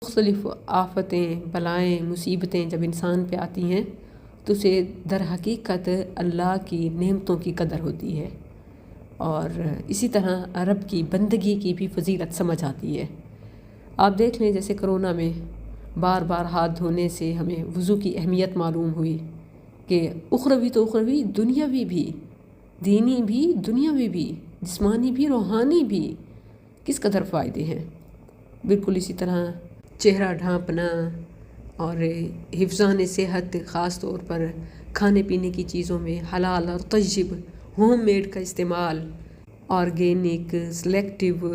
مختلف آفتیں، بلائیں، مصیبتیں جب انسان پہ آتی ہیں تو اسے در حقیقت اللہ کی نعمتوں کی قدر ہوتی ہے، اور اسی طرح رب کی بندگی کی بھی فضیلت سمجھ آتی ہے۔ آپ دیکھ لیں جیسے کرونا میں بار بار ہاتھ دھونے سے ہمیں وضو کی اہمیت معلوم ہوئی کہ اخروی تو اخروی، دنیاوی بھی، دینی بھی، دنیاوی بھی، جسمانی بھی، روحانی بھی کس قدر فائدے ہیں۔ بالکل اسی طرح چہرہ ڈھانپنا اور حفظان صحت، خاص طور پر کھانے پینے کی چیزوں میں حلال اور طیب ہوم میڈ کا استعمال، آرگینک، سلیکٹیو،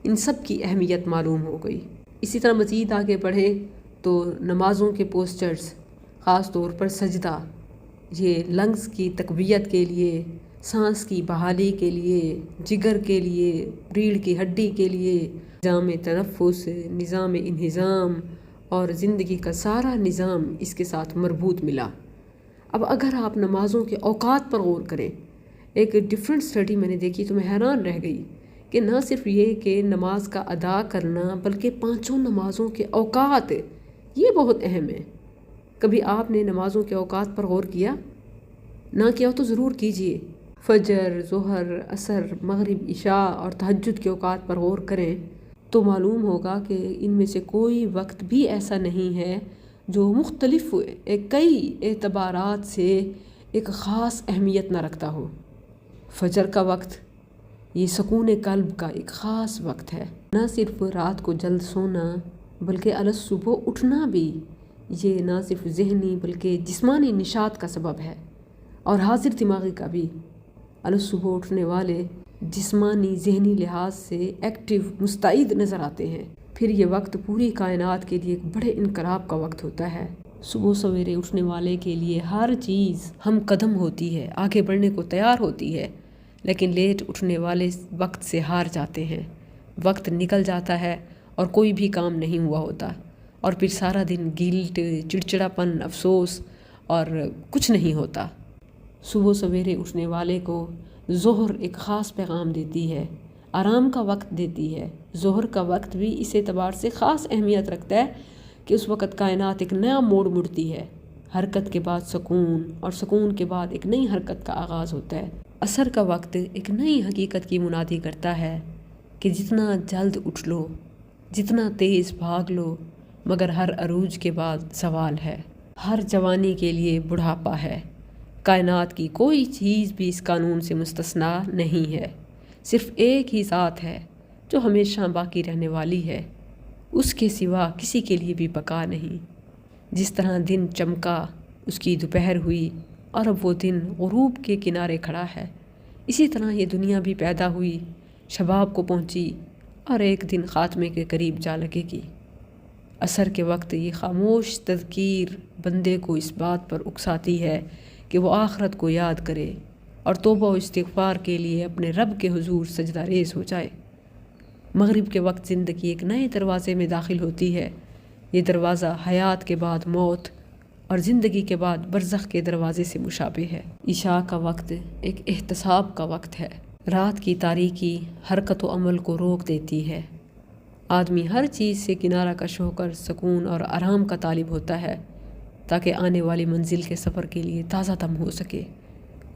ان سب کی اہمیت معلوم ہو گئی۔ اسی طرح مزید آگے بڑھیں تو نمازوں کے پوسچرز، خاص طور پر سجدہ، یہ لنگز کی تقویت کے لیے، سانس کی بحالی کے لیے، جگر کے لیے، ریڑھ کی ہڈی کے لیے، نظام تنفس، نظام انہضام اور زندگی کا سارا نظام اس کے ساتھ مربوط ملا۔ اب اگر آپ نمازوں کے اوقات پر غور کریں، ایک ڈیفرنٹ اسٹڈی میں نے دیکھی تو میں حیران رہ گئی کہ نہ صرف یہ کہ نماز کا ادا کرنا بلکہ پانچوں نمازوں کے اوقات یہ بہت اہم ہے۔ کبھی آپ نے نمازوں کے اوقات پر غور کیا؟ نہ کیا ہو تو ضرور کیجئے۔ فجر، ظہر، عصر، مغرب، عشاء اور تہجد کے اوقات پر غور کریں تو معلوم ہوگا کہ ان میں سے کوئی وقت بھی ایسا نہیں ہے جو مختلف کئی اعتبارات سے ایک خاص اہمیت نہ رکھتا ہو۔ فجر کا وقت یہ سکون قلب کا ایک خاص وقت ہے۔ نہ صرف رات کو جلد سونا بلکہ الگ صبح اٹھنا بھی یہ نہ صرف ذہنی بلکہ جسمانی نشاط کا سبب ہے، اور حاضر دماغی کا بھی۔ الگ صبح اٹھنے والے جسمانی ذہنی لحاظ سے ایکٹیو، مستعد نظر آتے ہیں۔ پھر یہ وقت پوری کائنات کے لیے ایک بڑے انقلاب کا وقت ہوتا ہے۔ صبح سویرے اٹھنے والے کے لیے ہر چیز ہم قدم ہوتی ہے، آگے بڑھنے کو تیار ہوتی ہے، لیکن لیٹ اٹھنے والے وقت سے ہار جاتے ہیں۔ وقت نکل جاتا ہے اور کوئی بھی کام نہیں ہوا ہوتا، اور پھر سارا دن گلٹ، چڑچڑاپن، افسوس اور کچھ نہیں ہوتا۔ صبح سویرے اٹھنے والے کو ظہر ایک خاص پیغام دیتی ہے، آرام کا وقت دیتی ہے۔ ظہر کا وقت بھی اس اعتبار سے خاص اہمیت رکھتا ہے کہ اس وقت کائنات ایک نیا موڑ مڑتی ہے، حرکت کے بعد سکون، اور سکون کے بعد ایک نئی حرکت کا آغاز ہوتا ہے۔ عصر کا وقت ایک نئی حقیقت کی منادی کرتا ہے کہ جتنا جلد اٹھ لو، جتنا تیز بھاگ لو، مگر ہر عروج کے بعد زوال ہے، ہر جوانی کے لیے بڑھاپا ہے۔ کائنات کی کوئی چیز بھی اس قانون سے مستثنا نہیں ہے، صرف ایک ہی ذات ہے جو ہمیشہ باقی رہنے والی ہے، اس کے سوا کسی کے لیے بھی بقا نہیں۔ جس طرح دن چمکا، اس کی دوپہر ہوئی، اور اب وہ دن غروب کے کنارے کھڑا ہے، اسی طرح یہ دنیا بھی پیدا ہوئی، شباب کو پہنچی، اور ایک دن خاتمے کے قریب جا لگے گی۔ عصر کے وقت یہ خاموش تذکیر بندے کو اس بات پر اکساتی ہے کہ وہ آخرت کو یاد کرے اور توبہ و استغفار کے لیے اپنے رب کے حضور سجدہ ریز ہو جائے۔ مغرب کے وقت زندگی ایک نئے دروازے میں داخل ہوتی ہے۔ یہ دروازہ حیات کے بعد موت اور زندگی کے بعد برزخ کے دروازے سے مشابہ ہے۔ عشاء کا وقت ایک احتساب کا وقت ہے۔ رات کی تاریکی حرکت و عمل کو روک دیتی ہے۔ آدمی ہر چیز سے کنارہ کش ہو کر سکون اور آرام کا طالب ہوتا ہے تاکہ آنے والی منزل کے سفر کے لیے تازہ دم ہو سکے۔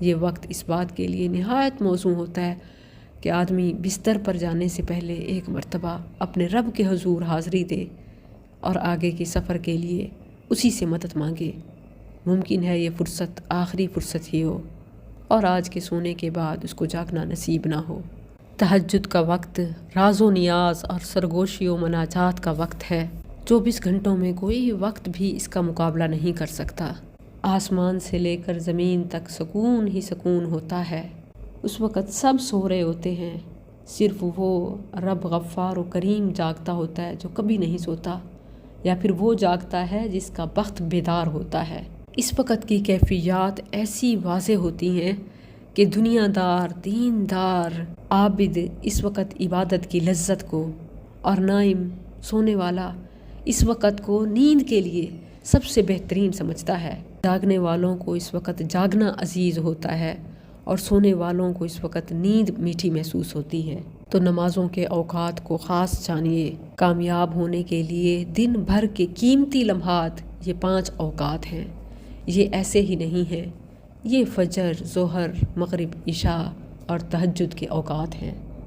یہ وقت اس بات کے لیے نہایت موزوں ہوتا ہے کہ آدمی بستر پر جانے سے پہلے ایک مرتبہ اپنے رب کے حضور حاضری دے اور آگے کے سفر کے لیے اسی سے مدد مانگے۔ ممکن ہے یہ فرصت آخری فرصت ہی ہو، اور آج کے سونے کے بعد اس کو جاگنا نصیب نہ ہو۔ تہجد کا وقت راز و نیاز اور سرگوشی و مناجات کا وقت ہے۔ 24 گھنٹوں میں کوئی وقت بھی اس کا مقابلہ نہیں کر سکتا۔ آسمان سے لے کر زمین تک سکون ہی سکون ہوتا ہے۔ اس وقت سب سو رہے ہوتے ہیں، صرف وہ رب غفار و کریم جاگتا ہوتا ہے جو کبھی نہیں سوتا، یا پھر وہ جاگتا ہے جس کا بخت بیدار ہوتا ہے۔ اس وقت کی کیفیات ایسی واضح ہوتی ہیں کہ دنیا دار، دین دار، عابد اس وقت عبادت کی لذت کو، اور نائم، سونے والا، اس وقت کو نیند کے لیے سب سے بہترین سمجھتا ہے۔ جاگنے والوں کو اس وقت جاگنا عزیز ہوتا ہے، اور سونے والوں کو اس وقت نیند میٹھی محسوس ہوتی ہے۔ تو نمازوں کے اوقات کو خاص جانیے۔ کامیاب ہونے کے لیے دن بھر کے قیمتی لمحات یہ 5 اوقات ہیں، یہ ایسے ہی نہیں ہیں، یہ فجر، ظہر، مغرب، عشاء اور تہجد کے اوقات ہیں۔